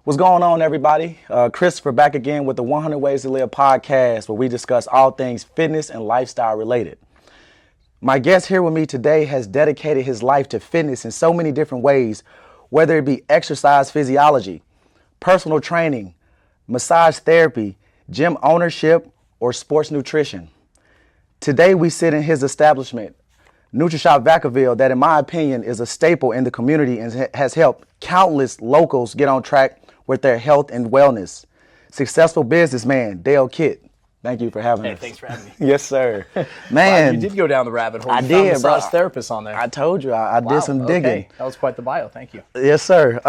What's going on, everybody? Christopher back again with the 100 Ways to Live podcast, where we discuss all things fitness and lifestyle related. My guest here with me today has dedicated his life to fitness in so many different ways, whether it be exercise physiology, personal training, massage therapy, gym ownership, or sports nutrition. Today we sit in his establishment, Nutrishop Vacaville, that in my opinion is a staple in the community and has helped countless locals get on track with their health and wellness. Successful businessman, Dale Kitt. Thank you for having us. Thanks for having me. Yes, sir. Man. Wow, you did go down the rabbit hole. I You did, found bro. massage therapist on there. I told you, I did some digging. Okay. That was quite the bio. Thank you. Yes, sir.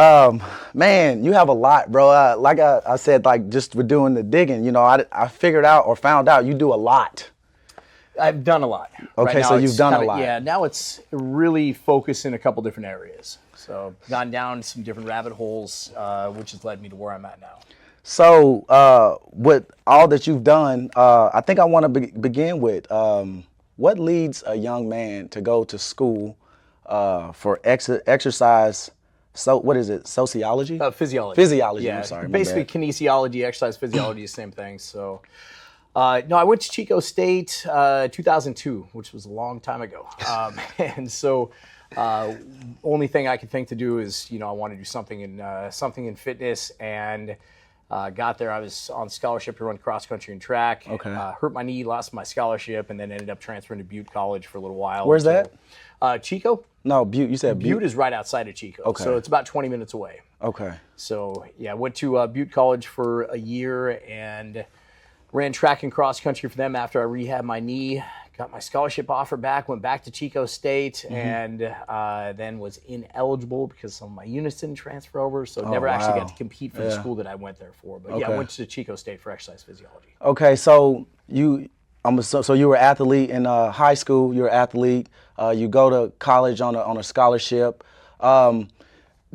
Man, you have a lot, bro. Like I said, like just with doing the digging, you know, I figured out or found out you do a lot. I've done a lot. Okay, Right now so you've it's done a kinda- lot. Yeah, now it's really focused in a couple different areas. So gone down some different rabbit holes, which has led me to where I'm at now. So with all that you've done, I think I want to begin with what leads a young man to go to school for exercise. So what is it? Sociology? Physiology. Physiology. Yeah, I'm sorry. my basically bad. kinesiology, exercise physiology, the same thing. So, no, I went to Chico State 2002, which was a long time ago. And so, only thing I could think to do is, you know, I want to do something in fitness, and got there. I was on scholarship to run cross country and track. Okay. Hurt my knee, lost my scholarship, and then ended up transferring to Butte College for a little while. Where's that? Chico. No, Butte. You said Butte is right outside of Chico. Okay. So it's about 20 minutes away. Okay. So yeah, I went to Butte College for a year and ran track and cross country for them after I rehabbed my knee. Got my scholarship offer back, went back to Chico State, and then was ineligible because some of my units didn't transfer over, so never actually wow. got to compete for the school that I went there for. But yeah, Okay. I went to Chico State for exercise physiology. Okay, so so you were an athlete in high school. You're an athlete. You go to college on a scholarship.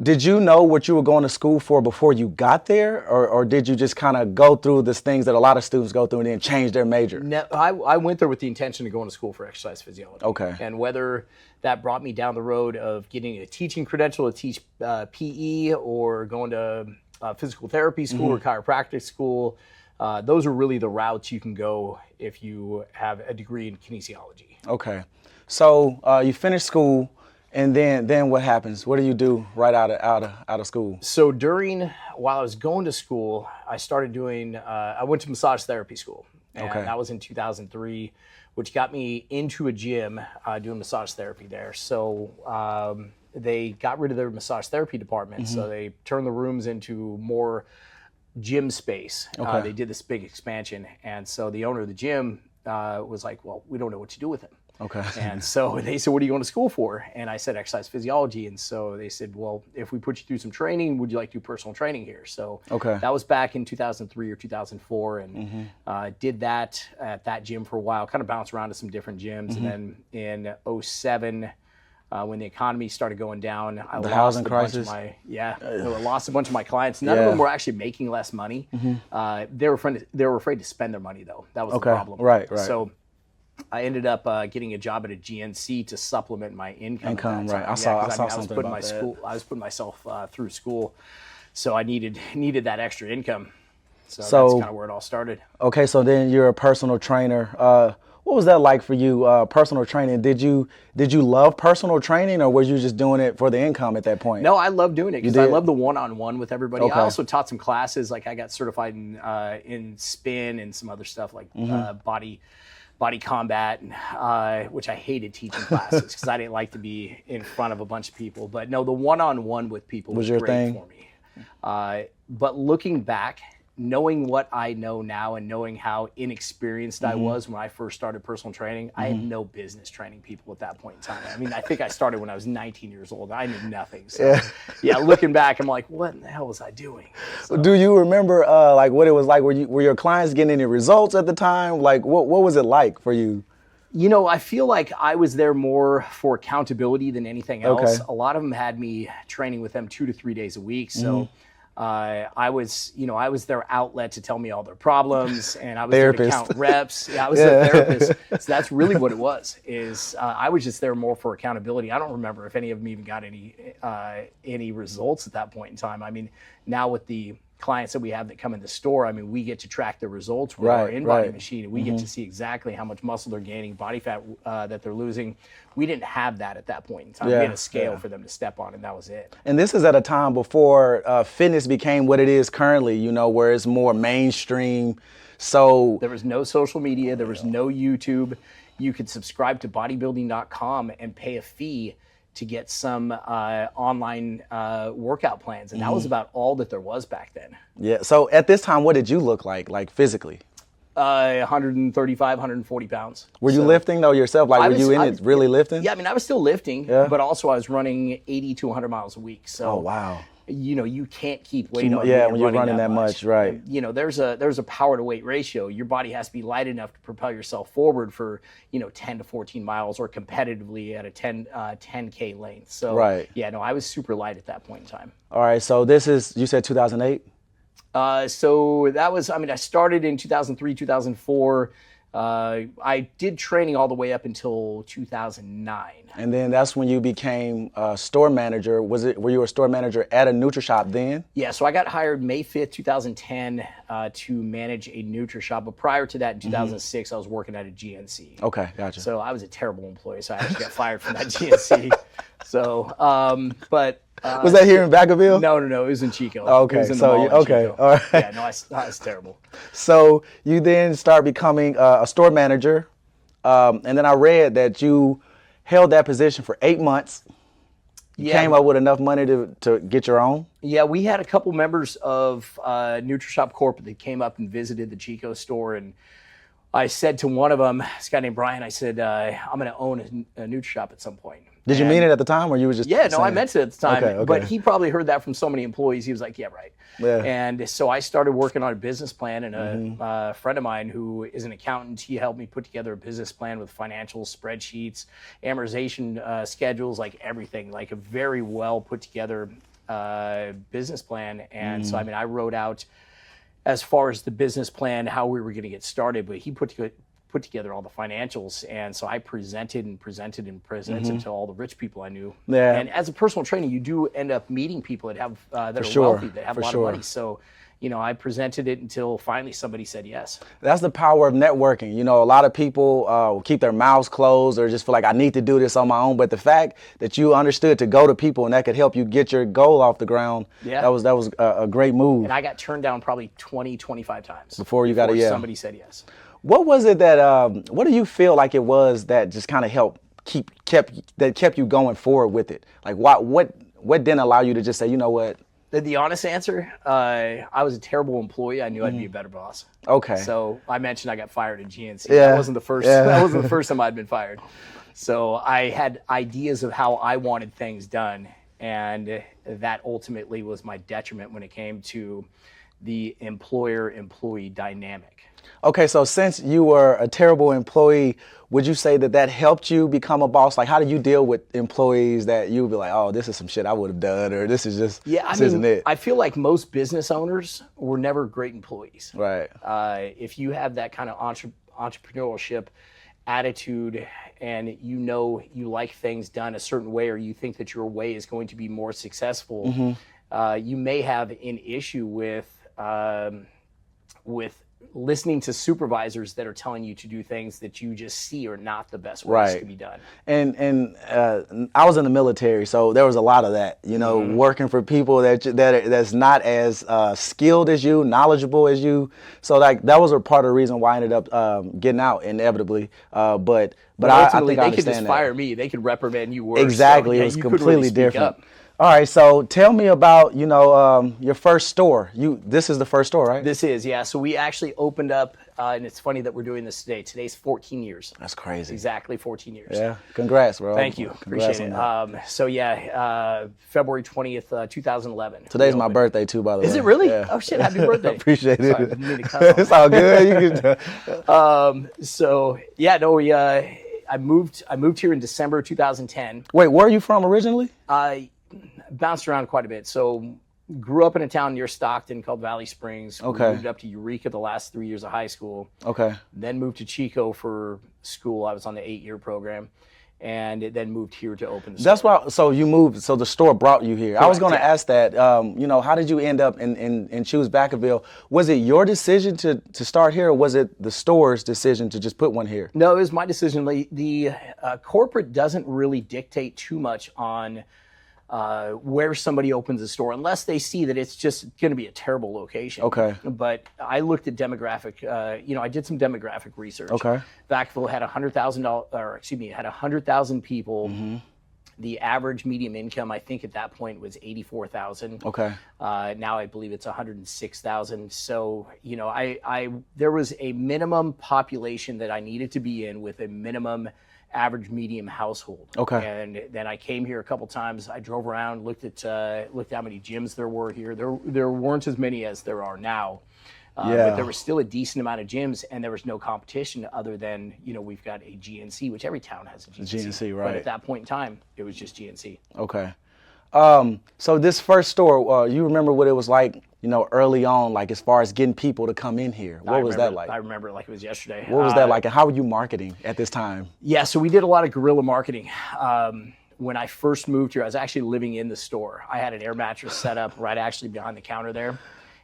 Did you know what you were going to school for before you got there, or did you just kind of go through these things that a lot of students go through and then change their major? No, I went there with the intention of going to school for exercise physiology. Okay. And whether that brought me down the road of getting a teaching credential to teach PE or going to physical therapy school or chiropractic school, those are really the routes you can go if you have a degree in kinesiology. Okay, so you finish school, and then what happens? What do you do right out of school? So while I was going to school, I started doing, I went to massage therapy school. And Okay. that was in 2003, which got me into a gym doing massage therapy there. So they got rid of their massage therapy department. So they turned the rooms into more gym space. Okay. They did this big expansion. And so the owner of the gym was like, well, we don't know what to do with him. Okay. And so they said, what are you going to school for? And I said, exercise physiology. And so they said, well, if we put you through some training, would you like to do personal training here? So Okay. that was back in 2003 or 2004. And did that at that gym for a while, kind of bounced around to some different gyms. And then in 2007, when the economy stared going down, I lost housing a bunch crisis? of I lost a bunch of my clients. None of them were actually making less money. They were afraid to spend their money, though. That was the problem. Right. So I ended up getting a job at a GNC to supplement my income. at that right. time. I saw was something putting about that. I was putting myself through school, so I needed that extra income. So that's kind of where it all started. Okay, so then you're a personal trainer. What was that like for you? Personal training. Did you love personal training, or were you just doing it for the income at that point? No, I love doing it because I did? love the one-on-one with everybody. Okay. I also taught some classes. Like I got certified in spin and some other stuff like body combat, which I hated teaching classes because I didn't like to be in front of a bunch of people. But no, the one-on-one with people was your great thing? for me. But looking back, knowing what I know now and knowing how inexperienced I was when I first started personal training, I had no business training people at that point in time. I mean, I think I started when I was 19 years old. I knew nothing. So, yeah, looking back, I'm like, what in the hell was I doing? So, Do you remember like what it was like? Were your clients getting any results at the time? Like what was it like for you? you know, I feel like I was there more for accountability than anything else. Okay. A lot of them had me training with them 2 to 3 days a week. So I was their outlet to tell me all their problems, and I was there to count reps. Yeah, I was their therapist. So that's really what it was. I was just there more for accountability. I don't remember if any of them even got any results at that point in time. I mean, now with the clients that we have that come in the store, I mean, we get to track the results with our in-body machine, and we get to see exactly how much muscle they're gaining, body fat that they're losing. We didn't have that at that point in time. We had a scale for them to step on, and that was it. And this is at a time before fitness became what it is currently, you know, where it's more mainstream. So there was no social media. There was no YouTube. You could subscribe to bodybuilding.com and pay a fee to get some online workout plans. And that was about all that there was back then. Yeah. So at this time, what did you look like physically? 135, 140 pounds. Were you lifting though yourself? Like, were you in it really lifting? Yeah, I mean, I was still lifting, but also I was running 80 to 100 miles a week. So, oh, wow. You know, you can't keep weight on when you're running that much, right? And, you know, there's a power to weight ratio. Your body has to be light enough to propel yourself forward for, 10 to 14 miles or competitively at a 10K length. So, yeah, no, I was super light at that point in time. All right, so this is, you said 2008? So that was, I mean, I started in 2003, 2004. I did training all the way up until 2009. And then that's when you became a store manager. Were you a store manager at a Nutrishop then? Yeah, so I got hired May 5th, 2010 to manage a Nutrishop. But prior to that, in 2006, I was working at a GNC. Okay, gotcha. So I was a terrible employee, so I actually got fired from that GNC. So, but... was that here in Vacaville? No, it was in Chico. Oh, okay, It was in the mall in Chico. All right. Yeah, no, I was terrible. So you then start becoming a store manager, and then I read that you held that position for 8 months. You came up with enough money to get your own? Yeah, we had a couple members of Nutrishop Corp that came up and visited the Chico store, and I said to one of them, this guy named Brian, I said, I'm going to own a Nutrishop at some point. Did you mean it at the time, or you were just Yeah, no, I meant it at the time. Okay. But he probably heard that from so many employees. He was like, yeah, right. Yeah. And so I started working on a business plan, and a friend of mine who is an accountant, he helped me put together a business plan with financials, spreadsheets, amortization schedules, like everything, like a very well put together business plan. And so, I mean, I wrote out, as far as the business plan, how we were going to get started, but he put together all the financials, and so I presented to all the rich people I knew. Yeah. And as a personal trainer, you do end up meeting people that have that are wealthy, that have a lot of money. So, I presented it until finally somebody said yes. That's the power of networking. A lot of people will keep their mouths closed or just feel like I need to do this on my own. But the fact that you understood to go to people and that could help you get your goal off the ground, that was a great move. And I got turned down probably 20, 25 times before somebody said yes. What was it that, what do you feel like it was that just kind of kept you going forward with it? Like what didn't allow you to just say, you know what? The honest answer, I was a terrible employee. I knew I'd be a better boss. Okay. So I mentioned I got fired at GNC. Yeah. That wasn't the first. That wasn't the first time I'd been fired. So I had ideas of how I wanted things done, and that ultimately was my detriment when it came to the employer-employee dynamic. Okay, so since you were a terrible employee, would you say that helped you become a boss? Like, how do you deal with employees that you would be like, oh, this is some shit I would have done, or this is just, isn't it? I feel like most business owners were never great employees. Right. If you have that kind of entrepreneurship attitude, and you like things done a certain way, or you think that your way is going to be more successful, you may have an issue with listening to supervisors that are telling you to do things that you just see are not the best ways to be done. And I was in the military, so there was a lot of that, working for people that's not as skilled as you, knowledgeable as you. So that was a part of the reason why I ended up getting out inevitably. But I think I understand they could just that. fire me. They could reprimand you worse. Exactly, so, it was you completely really different. All right, so tell me about, your first store. This is the first store, right? This is, yeah. So we actually opened up, and it's funny that we're doing this today. Today's 14 years. That's crazy. Exactly 14 years. Yeah, congrats, bro. Thank you. Appreciate it. So yeah, February 20th, 2011. Today's my birthday too, by the way. Is it really? Yeah. Oh shit, happy birthday. Appreciate it. Sorry, I didn't mean to cut off. It's all good. So yeah, no, I moved here in December 2010. Wait, where are you from originally? Bounced around quite a bit. So, grew up in a town near Stockton called Valley Springs. Okay. We moved up to Eureka the last 3 years of high school. Okay. Then moved to Chico for school. I was on the 8-year program. And it then moved here to open the store. That's why. So you moved. So the store brought you here. Correct, I was going to yeah. ask that. How did you end up in choose Vacaville? Was it your decision to start here, or was it the store's decision to just put one here? No, it was my decision. The corporate doesn't really dictate too much on where somebody opens a store, unless they see that it's just going to be a terrible location. Okay. But I looked at demographic. I did some demographic research. Okay. Vacaville had 100,000 people. Mm-hmm. The average medium income, I think, at that point was 84,000. Okay. Now I believe it's 106,000. So there was a minimum population that I needed to be in with a minimum average medium household. Okay. And then I came here a couple times. I drove around, looked at how many gyms there were here. There weren't as many as there are now. But there was still a decent amount of gyms, and there was no competition other than, we've got a GNC, which every town has a GNC. GNC, right. But at that point in time, it was just GNC. Okay. So this first store, you remember what it was like, early on, like as far as getting people to come in here? What was that like? I remember it like it was yesterday. What was that like, and how were you marketing at this time? Yeah, so we did a lot of guerrilla marketing. When I first moved here, I was actually living in the store. I had an air mattress set up right actually behind the counter there.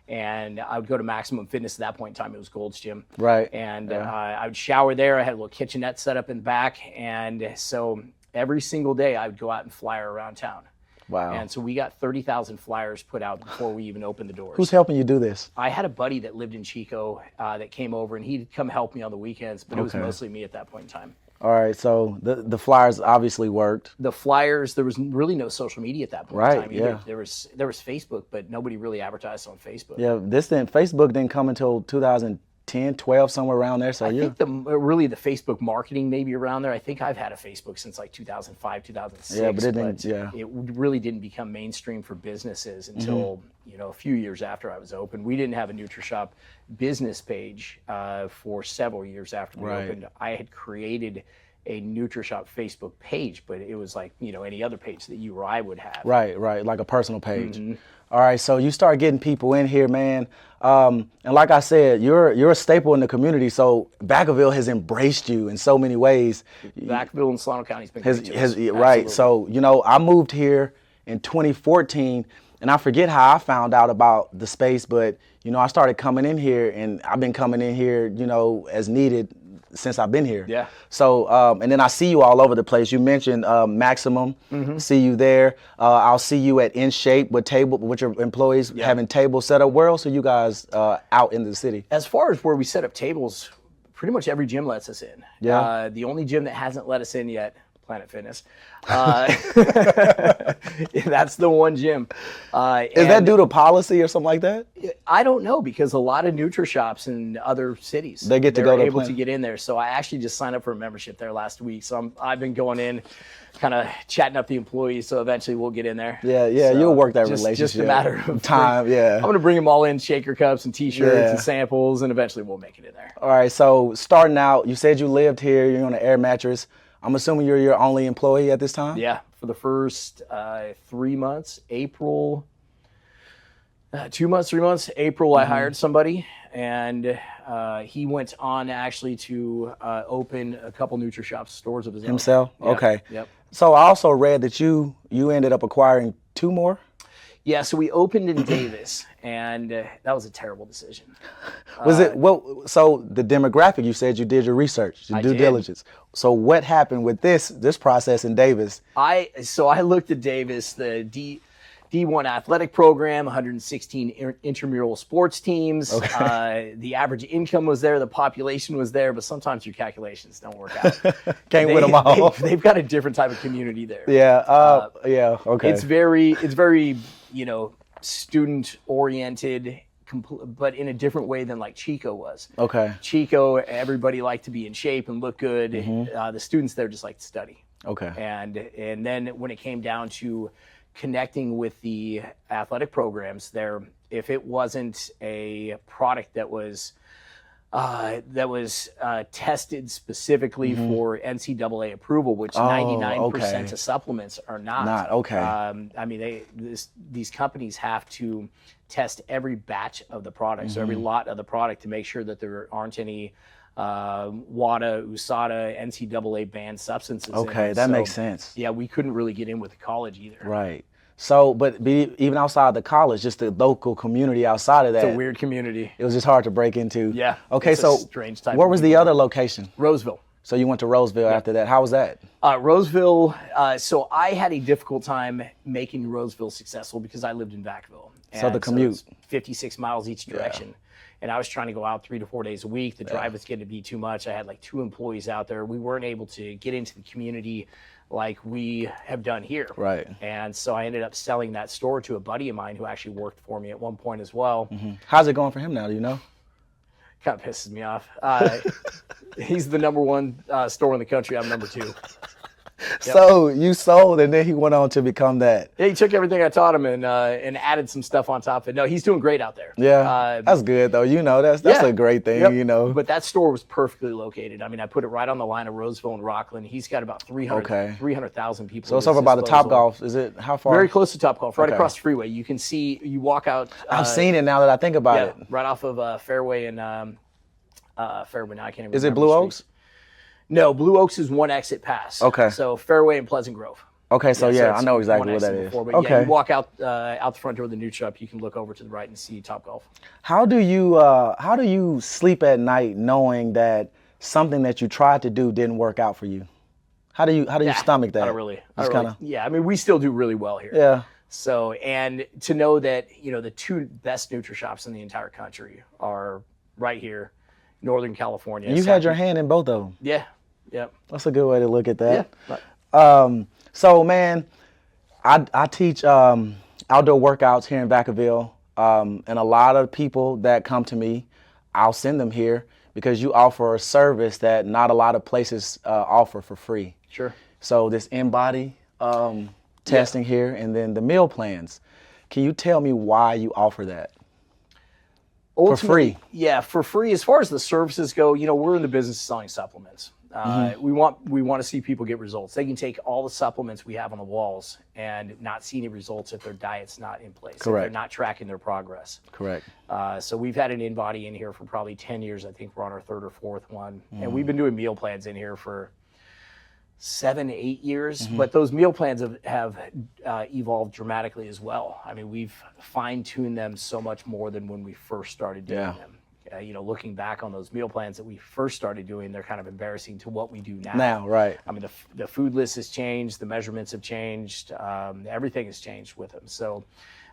And I would go to Maximum Fitness at that point in time. It was Gold's Gym. Right. And I would shower there. I had a little kitchenette set up in the back. And so every single day I would go out and flyer around town. Wow. And so we got 30,000 flyers put out before we even opened the doors. Who's helping you do this? I had a buddy that lived in Chico that came over, and he'd come help me on the weekends, but it was mostly me at that point in time. All right, so the flyers obviously worked. The flyers, there was really no social media at that point right, in time either. Yeah. There was Facebook, but nobody really advertised on Facebook. Yeah, Facebook didn't come until 2010, 12, somewhere around there. So I think the Facebook marketing maybe around there. I think I've had a Facebook since like 2005, 2006. Yeah, but it didn't. It really didn't become mainstream for businesses until a few years after I was open. We didn't have a Nutrishop business page for several years after we opened. I had created a Nutrishop Facebook page, but it was like any other page that you or I would have. Right, like a personal page. All right, so you start getting people in here, man. And like I said, you're a staple in the community. So Vacaville has embraced you in so many ways. Vacaville and Solano County has been great to us. Right. So I moved here in 2014, and I forget how I found out about the space, but I started coming in here, and I've been coming in here, as needed since I've been here. Yeah. So, and then I see you all over the place. You mentioned Maximum. See you there. I'll see you at In Shape with your employees having tables set up. Where else are you guys out in the city? As far as where we set up tables, pretty much every gym lets us in. Yeah. The only gym that hasn't let us in yet, Planet Fitness. That's the one gym. Is that due to policy or something like that? I don't know, because a lot of Neutr shops in other cities, they're able to get in there. So I actually just signed up for a membership there last week. So I've been going in, kind of chatting up the employees. So eventually we'll get in there. Yeah, so you'll work that relationship. Just a matter of time. I'm going to bring them all in, shaker cups and T-shirts and samples, and eventually we'll make it in there. All right. So starting out, you said you lived here. You're on an air mattress. I'm assuming you're your only employee at this time? Yeah, for the first 3 months, April, 2 months, 3 months, April, I hired somebody, and he went on actually to open a couple Nutrishop stores of his own. Himself? Yeah. Okay. Yep. So I also read that you ended up acquiring 2 more? Yeah, so we opened in Davis, and that was a terrible decision. Was it so the demographic, you said you did your research, your due diligence. So what happened with this process in Davis? I looked at Davis, the D1 athletic program, 116 intramural sports teams. Okay. The average income was there, the population was there, but sometimes your calculations don't work out. Can't win them all. They've got a different type of community there. Yeah. Okay. It's very student oriented, but in a different way than like Chico was. Okay. Chico, everybody liked to be in shape and look good. The students there just like to study. Okay. And then when it came down to connecting with the athletic programs there, if it wasn't a product that was that was tested specifically for NCAA approval, which 99% of supplements are not. Not, okay. I mean, these companies have to test every batch of the product, so every lot of the product, to make sure that there aren't any WADA, USADA, NCAA banned substances. Okay, that makes sense. Yeah, we couldn't really get in with the college either. Right. So, but even outside the college, just the local community outside of that. It's a weird community. It was just hard to break into. Yeah. Okay, it's so a strange type where of was the other location? Roseville. So you went to Roseville after that. How was that? Roseville, so I had a difficult time making Roseville successful because I lived in Vacaville. So the commute. So it's 56 miles each direction. And I was trying to go out 3 to 4 days a week. The drive was getting to be too much. I had like 2 employees out there. We weren't able to get into the community like we have done here. Right. And so I ended up selling that store to a buddy of mine who actually worked for me at one point as well. How's it going for him now? Do you know? Kind of pisses me off. He's the number 1 store in the country. I'm number 2. So you sold, and then he went on to become that. Yeah, he took everything I taught him and added some stuff on top of it. No, he's doing great out there. Yeah, that's good though. You know, that's a great thing. Yep. You know, but that store was perfectly located. I mean, I put it right on the line of Roseville and Rockland. He's got about 300,000 people. So it's over by the Topgolf. Is it how far? Very close to Topgolf, right across the freeway. You can see. You walk out. I've seen it now that I think about it. Right off of Fairway and Fairway. Now I can't even. Is it Blue Oaks? No, Blue Oaks is one exit pass. Okay. So Fairway and Pleasant Grove. Okay, so I know exactly what that is. But yeah, you walk out the front door of the Nutrishop, you can look over to the right and see Topgolf. How do you sleep at night knowing that something that you tried to do didn't work out for you? How do you stomach that? I don't really. Yeah, I mean, we still do really well here. Yeah. So, and to know that, the 2 best Nutrishops in the entire country are right here, Northern California. And you had your hand in both of them. Yeah. Yep. That's a good way to look at that. Yeah. So, man, I teach outdoor workouts here in Vacaville, and a lot of people that come to me, I'll send them here because you offer a service that not a lot of places offer for free. Sure. So this in-body testing here, and then the meal plans. Can you tell me why you offer that? For free? Yeah, for free. As far as the services go, we're in the business of selling supplements. We want to see people get results. They can take all the supplements we have on the walls and not see any results if their diet's not in place. Correct. If they're not tracking their progress. Correct. So we've had an in-body in here for probably 10 years. I think we're on our 3rd or 4th one. And we've been doing meal plans in here for 7, 8 years, but those meal plans have evolved dramatically as well. I mean, we've fine-tuned them so much more than when we first started doing them. Looking back on those meal plans that we first started doing, they're kind of embarrassing to what we do now. Now, right. I mean, the food list has changed, the measurements have changed, everything has changed with them. So,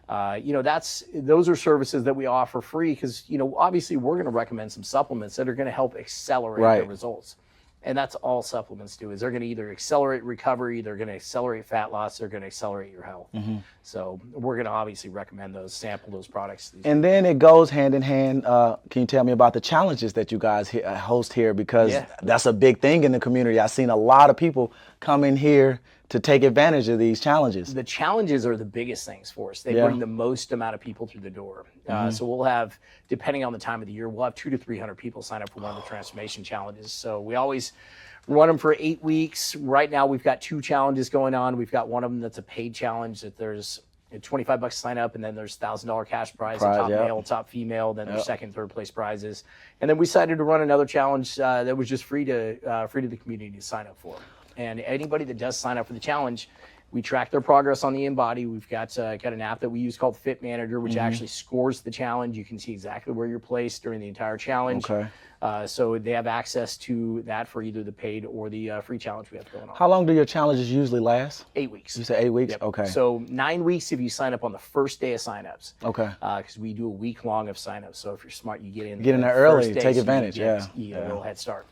those are services that we offer free because, obviously we're going to recommend some supplements that are going to help accelerate the results. And that's all supplements do, is they're going to either accelerate recovery, they're going to accelerate fat loss, they're going to accelerate your health. So we're going to obviously recommend those, sample those products. And then it goes hand in hand. Can you tell me about the challenges that you guys host here? Because that's a big thing in the community. I've seen a lot of people come in here to take advantage of these challenges. The challenges are the biggest things for us. They bring the most amount of people through the door. So we'll have, depending on the time of the year, we'll have 200 to 300 people sign up for one of the transformation challenges. So we always run them for 8 weeks. Right now we've got 2 challenges going on. We've got one of them that's a paid challenge that there's $25 to sign up, and then there's $1,000 cash prize, top male, top female, then there's 2nd, 3rd place prizes. And then we decided to run another challenge that was just free to the community to sign up for. And anybody that does sign up for the challenge, we track their progress on the in-body. We've got an app that we use called Fit Manager, which actually scores the challenge. You can see exactly where you're placed during the entire challenge. Okay. So they have access to that for either the paid or the free challenge we have going on. How long do your challenges usually last? 8 weeks. You said 8 weeks? Yep. Okay. So 9 weeks if you sign up on the first day of signups. Okay. Because we do a week long of signups. So if you're smart, you get in there early, take advantage. You get a little head start.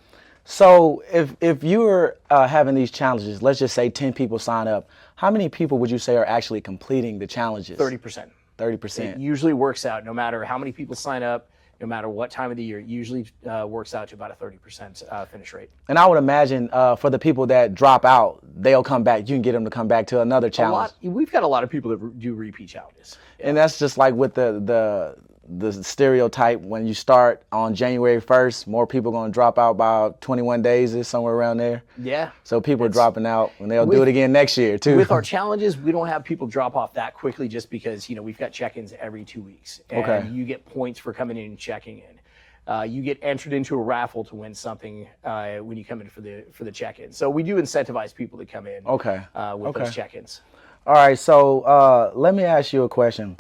So if you were having these challenges, let's just say 10 people sign up, how many people would you say are actually completing the challenges? 30%. 30%. It usually works out, no matter how many people sign up, no matter what time of the year, it usually works out to about a 30% finish rate. And I would imagine for the people that drop out, they'll come back. You can get them to come back to another challenge. We've got a lot of people that do repeat challenges. And that's just like with the the stereotype when you start on January 1st, more people are going to drop out by 21 days or somewhere around there. Yeah. So people are dropping out, and they'll do it again next year too. With our challenges, we don't have people drop off that quickly just because, we've got check-ins every 2 weeks. And you get points for coming in and checking in. You get entered into a raffle to win something when you come in for the check-in. So we do incentivize people to come in with those check-ins. All right, so let me ask you a question.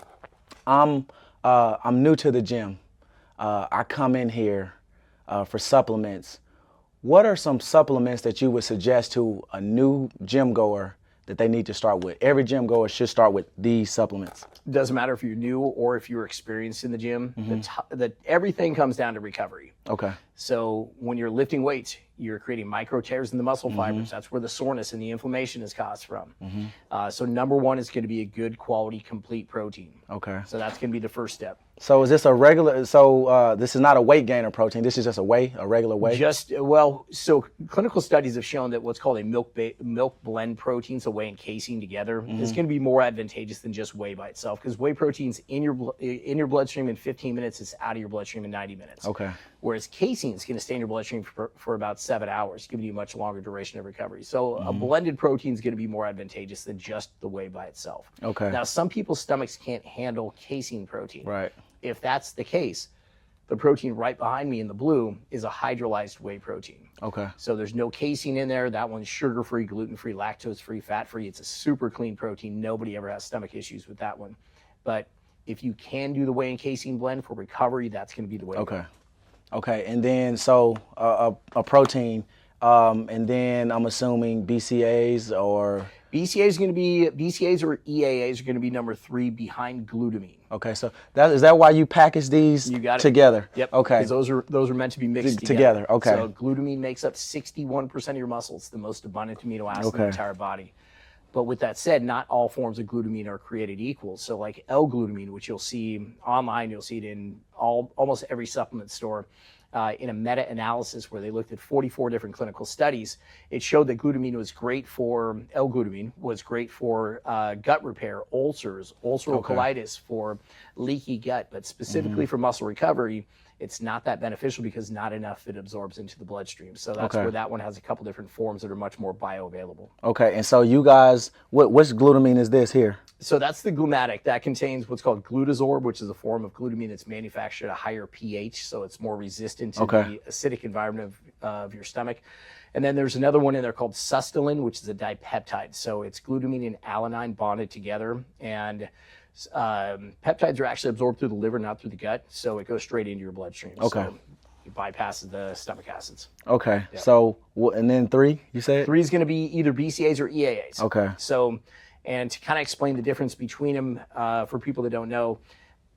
I'm new to the gym. I come in here for supplements. What are some supplements that you would suggest to a new gym goer that they need to start with? Every gym goer should start with these supplements. Doesn't matter if you're new or if you're experienced in the gym. Everything comes down to recovery. Okay. So when you're lifting weights, you're creating micro tears in the muscle fibers. That's where the soreness and the inflammation is caused from. So number one is going to be a good quality complete protein. Okay. So that's going to be the first step. So is this a regular? So this is not a weight gainer protein. This is just a regular whey. So clinical studies have shown that what's called a milk blend protein, so whey and casein together, is going to be more advantageous than just whey by itself, because whey protein's in your bloodstream in 15 minutes. It's out of your bloodstream in 90 minutes. Okay. Whereas casein is going to stay in your bloodstream for about 7 hours, giving you a much longer duration of recovery. So a blended protein is going to be more advantageous than just the whey by itself. Okay. Now, some people's stomachs can't handle casein protein. Right. If that's the case, the protein right behind me in the blue is a hydrolyzed whey protein. Okay. So there's no casein in there. That one's sugar-free, gluten-free, lactose-free, fat-free. It's a super clean protein. Nobody ever has stomach issues with that one. But if you can do the whey and casein blend for recovery, that's going to be the way to go. Okay. And then so a protein, and then I'm assuming BCAAs or BCAAs or EAAs are going to be number 3 behind glutamine. Okay, so is that why you package these together? Yep. Okay. Because those are meant to be mixed together. Okay. So glutamine makes up 61% of your muscle. It's the most abundant amino acid in the entire body. But with that said, not all forms of glutamine are created equal. So like L-glutamine, which you'll see online, you'll see it in almost every supplement store. In a meta-analysis where they looked at 44 different clinical studies, it showed that glutamine was great for L-glutamine, was great for gut repair, ulcers, ulceral colitis, for leaky gut, but specifically for muscle recovery, it's not that beneficial because not enough it absorbs into the bloodstream. So that's where that one has a couple different forms that are much more bioavailable. Okay, and so you guys, which glutamine is this here? So that's the glumatic. That contains what's called glutasorb, which is a form of glutamine that's manufactured at a higher pH, so it's more resistant to the acidic environment of your stomach. And then there's another one in there called sustolin, which is a dipeptide. So it's glutamine and alanine bonded together, and peptides are actually absorbed through the liver, not through the gut, so it goes straight into your bloodstream. Okay. So it bypasses the stomach acids. Okay. Yep. So, and then 3, you said? 3 is going to be either BCAAs or EAAs. Okay. So, and to kind of explain the difference between them for people that don't know,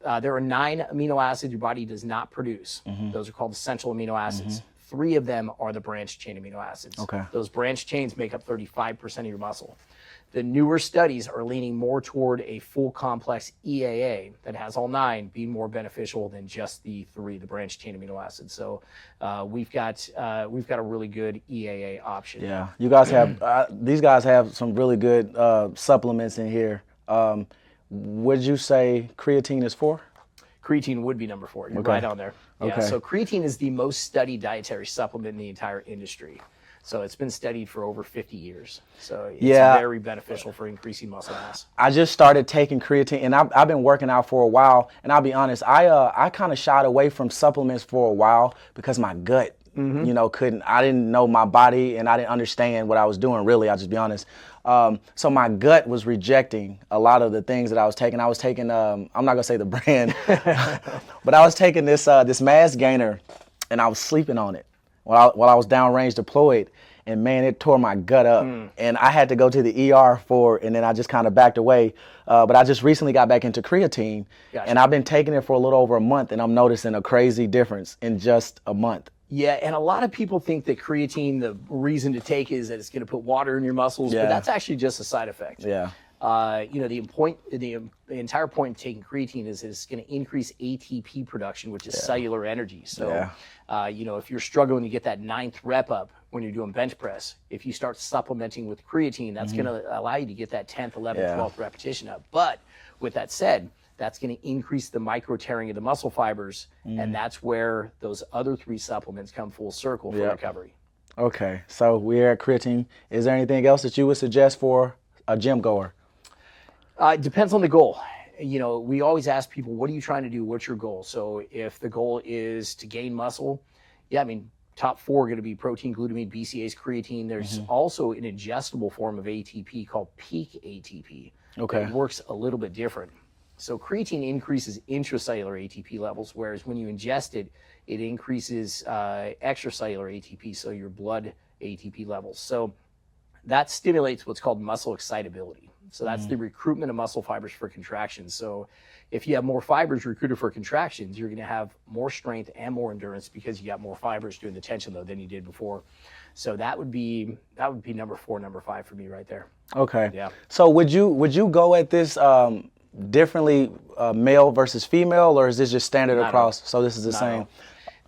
there are 9 amino acids your body does not produce. Those are called essential amino acids. 3 of them are the branched chain amino acids. Okay. Those branched chains make up 35% of your muscle. The newer studies are leaning more toward a full complex EAA that has all 9 being more beneficial than just the 3, the branched chain amino acids. So we've got a really good EAA option. Yeah, you guys have these guys have some really good supplements in here. Would you say creatine is 4? Creatine would be number 4. You're right on there. Yeah. So creatine is the most studied dietary supplement in the entire industry. So it's been studied for over 50 years. So it's very beneficial for increasing muscle mass. I just started taking creatine, and I've been working out for a while. And I'll be honest, I kind of shied away from supplements for a while because my gut, I didn't know my body, and I didn't understand what I was doing, really. I'll just be honest. So my gut was rejecting a lot of the things that I was taking. I was taking, I'm not gonna say the brand, but I was taking this mass gainer, and I was sleeping on it while I was downrange deployed, and man, it tore my gut up, and I had to go to the ER for it, and then I just kind of backed away. But I just recently got back into creatine, and I've been taking it for a little over a month, and I'm noticing a crazy difference in just a month. Yeah, and a lot of people think that creatine, the reason to take it is that it's going to put water in your muscles, but that's actually just a side effect. Yeah. The entire point of taking creatine is it's going to increase ATP production, which is cellular energy. So, if you're struggling to get that 9th rep up when you're doing bench press, if you start supplementing with creatine, that's going to allow you to get that 10th, 11th, 12th repetition up. But with that said, that's going to increase the micro tearing of the muscle fibers, and that's where those other 3 supplements come full circle for recovery. Okay, so we're at creatine. Is there anything else that you would suggest for a gym goer? It depends on the goal. You know, we always ask people, what are you trying to do? What's your goal? So if the goal is to gain muscle, I mean, top 4 are going to be protein, glutamine, BCAAs, creatine. There's also an ingestible form of ATP called peak ATP. Okay. It works a little bit different. So creatine increases intracellular ATP levels, whereas when you ingest it, it increases extracellular ATP, so your blood ATP levels. So that stimulates what's called muscle excitability. So that's the recruitment of muscle fibers for contractions. So if you have more fibers recruited for contractions, you're going to have more strength and more endurance because you got more fibers doing the tension load than you did before. So that would be number 4, number 5 for me right there. Okay. Yeah. So would you go at this differently, male versus female, or is this just standard across? So this is the same.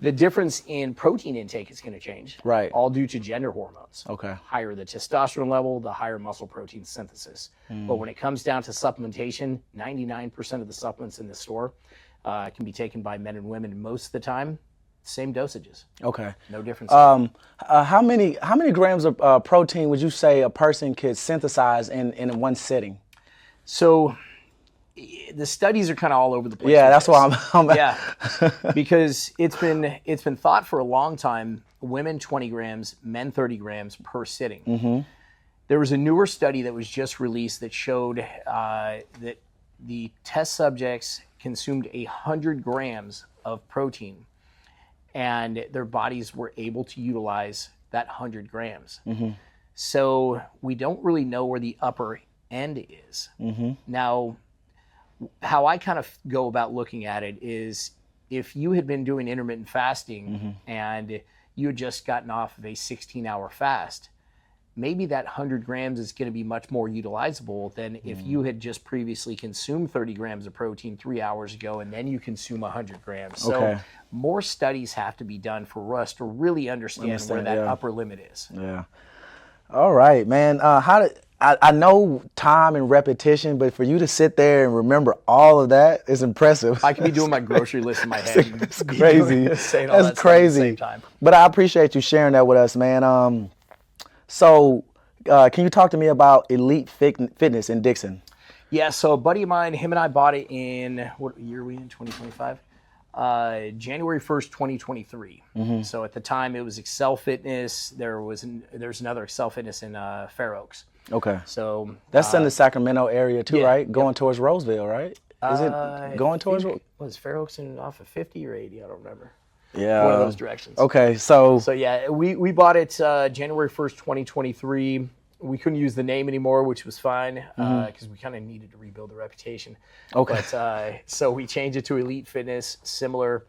The difference in protein intake is going to change. Right. All due to gender hormones. Okay. Higher the testosterone level, the higher muscle protein synthesis. But when it comes down to supplementation, 99% of the supplements in the store can be taken by men and women most of the time. Same dosages. Okay. No difference. How many grams of protein would you say a person could synthesize in one sitting? So the studies are kind of all over the place. Yeah, that's why I'm yeah, because it's been thought for a long time, women 20 grams, men 30 grams per sitting. There was a newer study that was just released that showed that the test subjects consumed 100 grams of protein, and their bodies were able to utilize that 100 grams. So we don't really know where the upper end is. Now, how I kind of go about looking at it is, if you had been doing intermittent fasting and you had just gotten off of a 16-hour fast, maybe that 100 grams is going to be much more utilizable than if you had just previously consumed 30 grams of protein 3 hours ago and then you consume 100 grams. So more studies have to be done for us to really understand where that upper limit is. Yeah. All right, man. I know time and repetition, but for you to sit there and remember all of that is impressive. I could be doing my grocery list in my head. It's crazy. That's crazy. At the same time. But I appreciate you sharing that with us, man. So can you talk to me about Elite Fitness in Dixon? Yeah, so a buddy of mine, him and I bought it in, what year are we in, 2025? January 1st, 2023. So at the time it was Excel Fitness. There's another Excel Fitness in Fair Oaks. Okay. So that's in the Sacramento area too, right? Going towards Roseville, right? Is it going towards? Was Fair Oaks off of 50 or 80? I don't remember. Yeah. One of those directions. Okay, so yeah, we bought it January 1st, 2023. We couldn't use the name anymore, which was fine because we kind of needed to rebuild the reputation. Okay. But so we changed it to Elite Fitness, similar.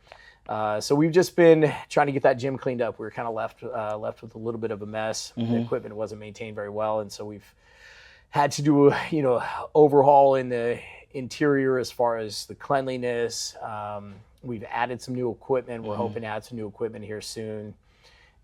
So we've just been trying to get that gym cleaned up. We were kind of left with a little bit of a mess. The equipment wasn't maintained very well, and so we've had to do overhaul in the interior as far as the cleanliness. We've added some new equipment. We're hoping to add some new equipment here soon.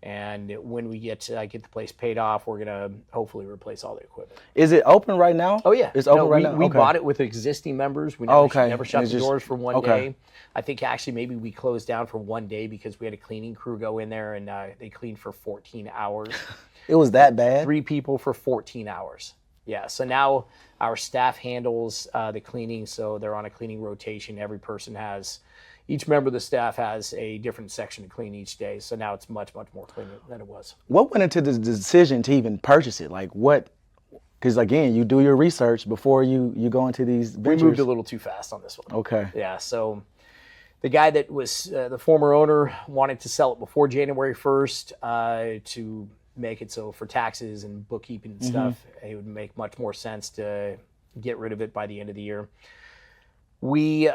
And when we get the place paid off, we're gonna hopefully replace all the equipment. Is it open right now? Oh yeah, it's open right now. We bought it with existing members. We never shut the doors for one day. I think actually maybe we closed down for one day because we had a cleaning crew go in there and they cleaned for 14 hours. It was that bad? 3 people for 14 hours. Yeah. So now our staff handles the cleaning. So they're on a cleaning rotation. Each member of the staff has a different section to clean each day. So now it's much, much more clean than it was. What went into the decision to even purchase it? Like what? Because again, you do your research before you go into these ventures. We moved a little too fast on this one. Okay. Yeah. So the guy that was the former owner wanted to sell it before January 1st to make it so for taxes and bookkeeping and stuff, it would make much more sense to get rid of it by the end of the year. We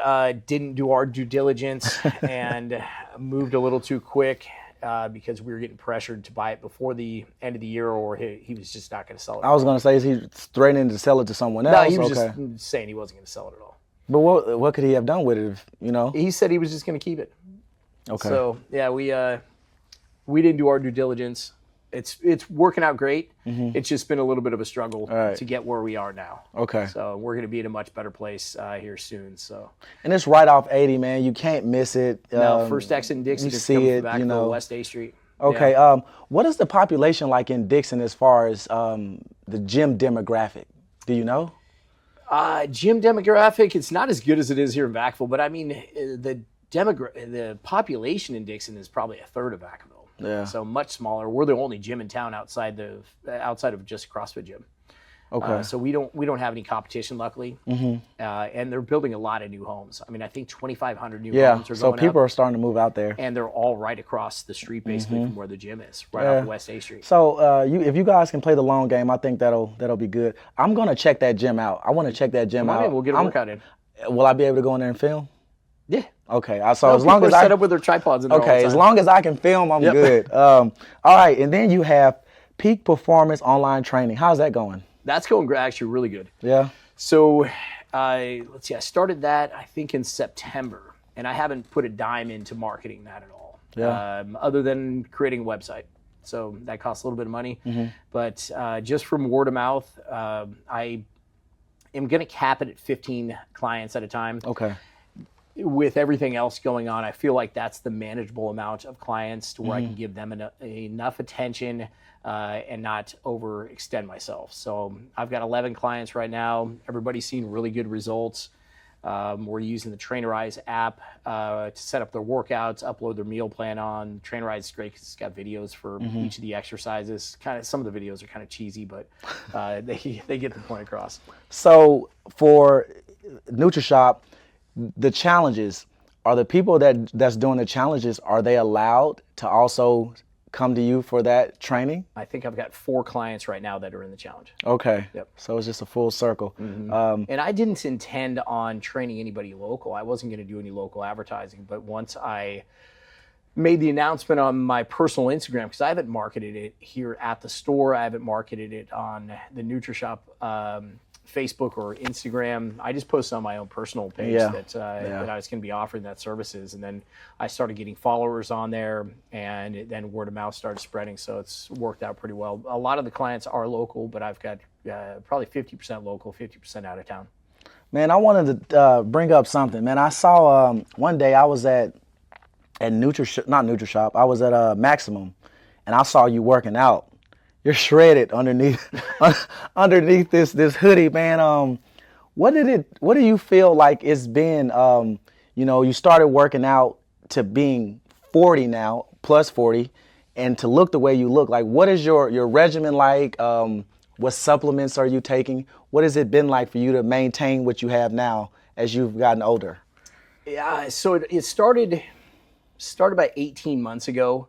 didn't do our due diligence and moved a little too quick because we were getting pressured to buy it before the end of the year, or he was just not going to sell it. I was going to say, is he threatening to sell it to someone else? No, he was just saying he wasn't going to sell it at all. But what could he have done with it, He said he was just going to keep it. Okay. So, yeah, we didn't do our due diligence. It's working out great. It's just been a little bit of a struggle right. to get where we are now. Okay. So we're going to be in a much better place here soon. So. And it's right off 80, man. You can't miss it. No, first exit in Dixon. You Just see coming it, from you know. West A Street. Okay. Yeah. What is the population like in Dixon as far as the gym demographic? Do you know? Gym demographic, it's not as good as it is here in Vacaville, but I mean, the population in Dixon is probably a third of Vacaville. Yeah. So much smaller. We're the only gym in town outside of just a CrossFit gym. Okay. So we don't have any competition, luckily. And they're building a lot of new homes. I mean, I think 2,500 new homes are going so people up, are starting to move out there. and they're all right across the street, basically, from where the gym is, right off West A Street. So if you guys can play the long game, I think that'll be good. I'm gonna check that gym out. I want to check that gym out. We'll get a workout in. Will I be able to go in there and film? Yeah. Okay. So as long as I set up with their tripods in there all the time. as long as I can film, I'm good. All right. And then you have Peak Performance Online Training. How's that going? That's going actually really good. Yeah. So let's see. I started that I think in September, and I haven't put a dime into marketing that at all. Yeah. Other than creating a website. So that costs a little bit of money, but just from word of mouth, I am going to cap it at 15 clients at a time. Okay. With everything else going on, I feel like that's the manageable amount of clients to where I can give them enough attention and not overextend myself. So I've got 11 clients right now. Everybody's seen really good results. We're using the Trainerize app to set up their workouts, upload their meal plan on. Trainerize is great because it's got videos for each of the exercises. Some of the videos are kind of cheesy, but they get the point across. So for Nutrishop, the challenges, are the people that's doing the challenges, are they allowed to also come to you for that training? I think I've got 4 clients right now that are in the challenge. Okay. Yep. So it's just a full circle. And I didn't intend on training anybody local. I wasn't going to do any local advertising. But once I made the announcement on my personal Instagram, because I haven't marketed it here at the store, I haven't marketed it on the Nutrishop Facebook or Instagram. I just posted on my own personal page that I was going to be offering that services, and then I started getting followers on there, and then word of mouth started spreading. So it's worked out pretty well. A lot of the clients are local, but I've got probably 50% local, 50% out of town. Man, I wanted to bring up something. Man, I saw one day I was at Nutrishop, not Nutrishop. I was at Maximum, and I saw you working out. You're shredded underneath this hoodie, man. What do you feel like it's been? You started working out to being 40 now, plus 40, and to look the way you look. Like, what is your regimen like? What supplements are you taking? What has it been like for you to maintain what you have now as you've gotten older? Yeah, so it started about 18 months ago.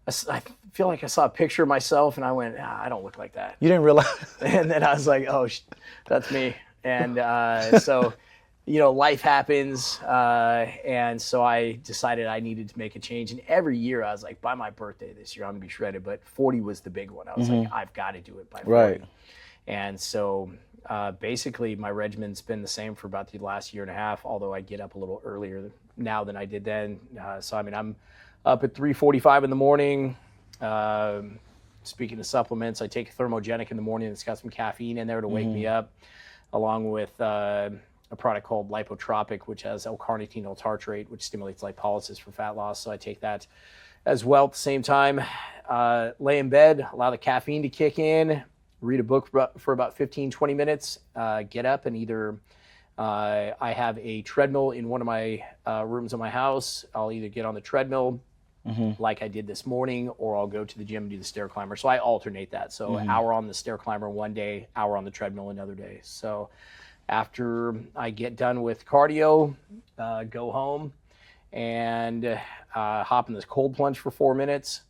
I feel like I saw a picture of myself and I went, I don't look like that. You didn't realize? And then I was like, oh, that's me. And so, life happens. And so I decided I needed to make a change. And every year I was like, by my birthday this year, I'm going to be shredded. But 40 was the big one. I was like, I've got to do it by 40. Right. And so basically my regimen's been the same for about the last year and a half, although I get up a little earlier now than I did then. So, I mean, I'm up at 3:45 in the morning. Speaking of supplements, I take a thermogenic in the morning. It's got some caffeine in there to wake me up, along with a product called Lipotropic, which has L-carnitine L-tartrate, which stimulates lipolysis for fat loss. So I take that as well at the same time. Lay in bed, allow the caffeine to kick in, read a book for about 15, 20 minutes, get up, and either I have a treadmill in one of my rooms of my house. I'll either get on the treadmill like I did this morning, or I'll go to the gym and do the stair climber. So I alternate that. So an hour on the stair climber one day, hour on the treadmill another day. So after I get done with cardio, go home and hop in this cold plunge for 4 minutes.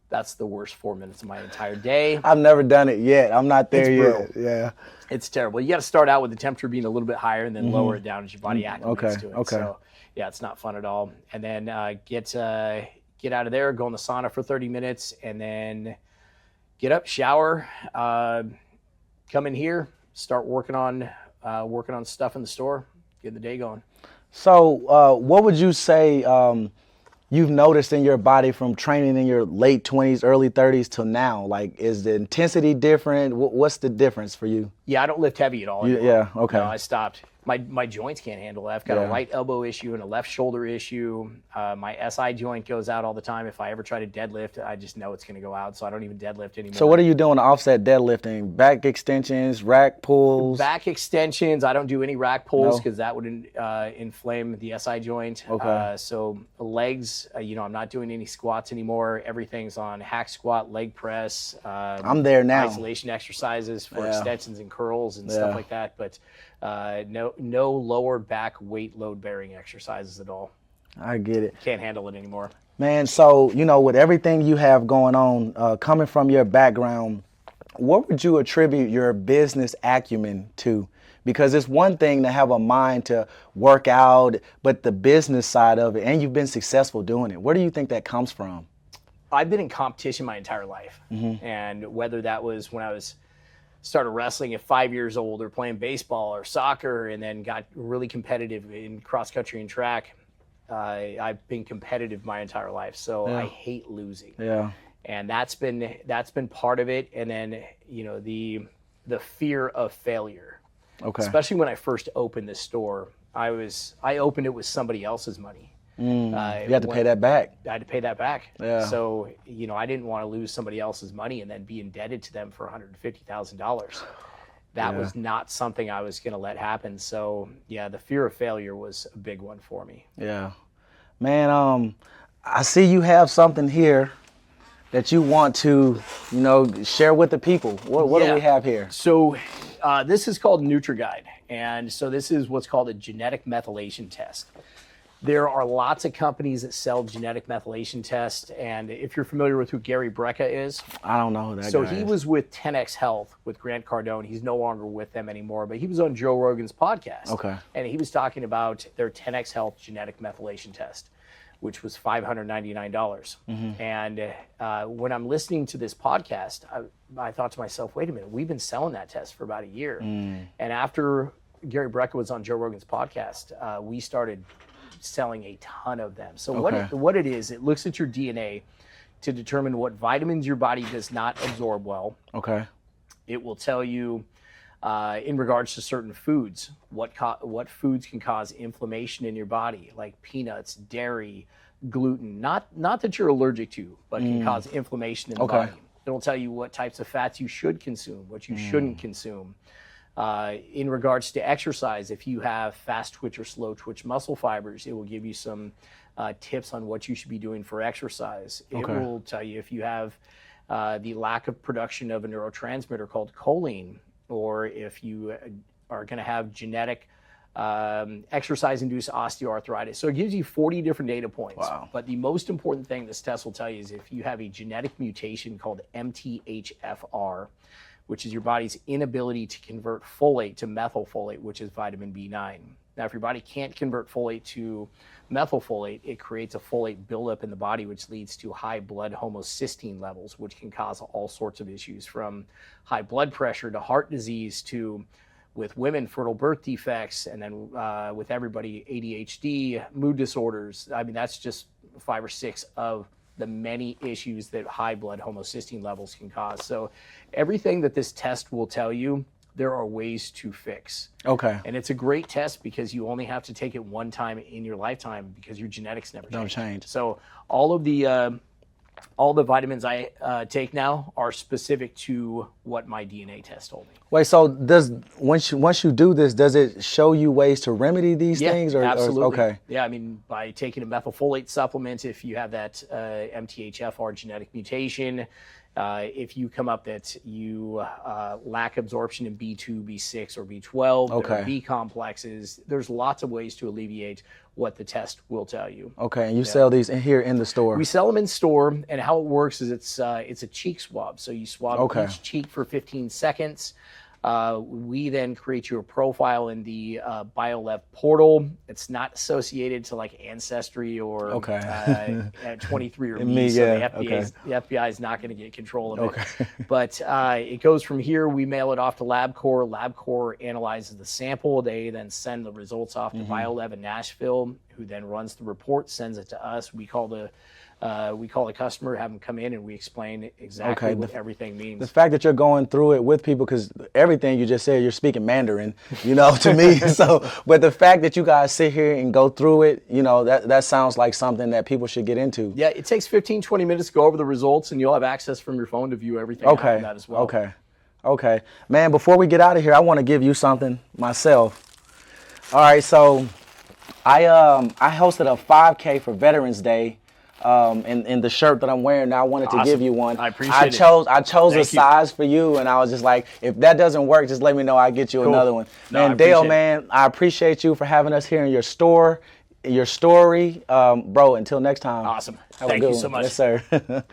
That's the worst 4 minutes of my entire day. I've never done it yet. I'm not there yet. Yeah. It's terrible. You got to start out with the temperature being a little bit higher and then lower it down as your body acclimates to it. Okay. So yeah, it's not fun at all. And then get out of there, go in the sauna for 30 minutes, and then get up, shower, come in here, start working on stuff in the store, get the day going. So what would you say you've noticed in your body from training in your late 20s, early 30s till now? Like, is the intensity different? What's the difference for you? Yeah, I don't lift heavy at all anymore. Yeah, okay. No, I stopped. My joints can't handle it. I've got a right elbow issue and a left shoulder issue. My SI joint goes out all the time. If I ever try to deadlift, I just know it's going to go out, so I don't even deadlift anymore. So what are you doing to offset deadlifting? Back extensions, rack pulls? Back extensions, I don't do any rack pulls because that would inflame the SI joint. Okay. So legs, I'm not doing any squats anymore. Everything's on hack squat, leg press. I'm there now. Isolation exercises for extensions and curls and stuff like that. But no lower back weight load bearing exercises at all. I get it. Can't handle it anymore. Man, so, with everything you have going on, coming from your background, what would you attribute your business acumen to? Because it's one thing to have a mind to work out, but the business side of it, and you've been successful doing it. Where do you think that comes from? I've been in competition my entire life. And whether that was when I started wrestling at 5 years old or playing baseball or soccer and then got really competitive in cross country and track, I've been competitive my entire life. So I hate losing. Yeah. And that's been part of it. And then, the fear of failure. Okay. Especially when I first opened this store, I opened it with somebody else's money. You had to pay that back. I had to pay that back. Yeah. So, I didn't want to lose somebody else's money and then be indebted to them for $150,000. That was not something I was going to let happen. So, the fear of failure was a big one for me. Yeah. Man, I see you have something here that you want to, share with the people. What do we have here? So, this is called Neutr Guide. And so this is what's called a genetic methylation test. There are lots of companies that sell genetic methylation tests, and if you're familiar with who Gary Brecka is, I don't know who that guy is. So he was with 10X Health with Grant Cardone. He's no longer with them anymore, but he was on Joe Rogan's podcast. Okay. And he was talking about their 10X Health genetic methylation test, which was $599. And when I'm listening to this podcast, I thought to myself, wait a minute, we've been selling that test for about a year. And after Gary Brecka was on Joe Rogan's podcast, we started selling a ton of them. So what it is, it looks at your DNA to determine what vitamins your body does not absorb well. Okay. It will tell you in regards to certain foods, what foods can cause inflammation in your body, like peanuts, dairy, gluten, not that you're allergic to, but can cause inflammation in the body. It'll tell you what types of fats you should consume, what you shouldn't consume. In regards to exercise, if you have fast twitch or slow twitch muscle fibers, it will give you some tips on what you should be doing for exercise. It will tell you if you have the lack of production of a neurotransmitter called choline, or if you are going to have genetic exercise-induced osteoarthritis. So it gives you 40 different data points. Wow. But the most important thing this test will tell you is if you have a genetic mutation called MTHFR, which is your body's inability to convert folate to methylfolate, which is vitamin B9. Now, if your body can't convert folate to methylfolate, it creates a folate buildup in the body, which leads to high blood homocysteine levels, which can cause all sorts of issues, from high blood pressure to heart disease to, with women, fertile birth defects, and then with everybody, ADHD, mood disorders. I mean, that's just 5 or 6 of the many issues that high blood homocysteine levels can cause. So everything that this test will tell you, there are ways to fix. Okay. And it's a great test because you only have to take it one time in your lifetime because your genetics never change. So all the vitamins I take now are specific to what my DNA test told me. Wait, so once you do this, does it show you ways to remedy these things? Absolutely. Okay. Yeah, I mean, by taking a methylfolate supplement, if you have that MTHFR genetic mutation, if you come up that you lack absorption in B2, B6, or B12, there are B complexes, there's lots of ways to alleviate what the test will tell you. Okay, and you sell these here in the store? We sell them in store, and how it works is it's a cheek swab. So you swab each cheek for 15 seconds. We then create you a profile in the BioLev portal. It's not associated to like Ancestry or 23andMe, so the FBI is not going to get control of it. But it goes from here. We mail it off to LabCorp. LabCorp analyzes the sample. They then send the results off to BioLev in Nashville, who then runs the report, sends it to us. We call the customer, have them come in, and we explain exactly what everything means. The fact that you're going through it with people, because everything you just said, you're speaking Mandarin, you know, to me. So, but the fact that you guys sit here and go through it, you know, that sounds like something that people should get into. Yeah, it takes 15, 20 minutes to go over the results, and you'll have access from your phone to view everything after that as well. Okay. Man, before we get out of here, I want to give you something myself. All right, so I hosted a 5K for Veterans Day. In the shirt that I'm wearing now, I wanted to give you one. I appreciate it. I chose a size for you, and I was just like, if that doesn't work, just let me know. I'll get you another one. No, man, Dale, man, I appreciate you for having us here in your store, your story. Bro, until next time. Awesome. Have Thank you so much. Yes, sir.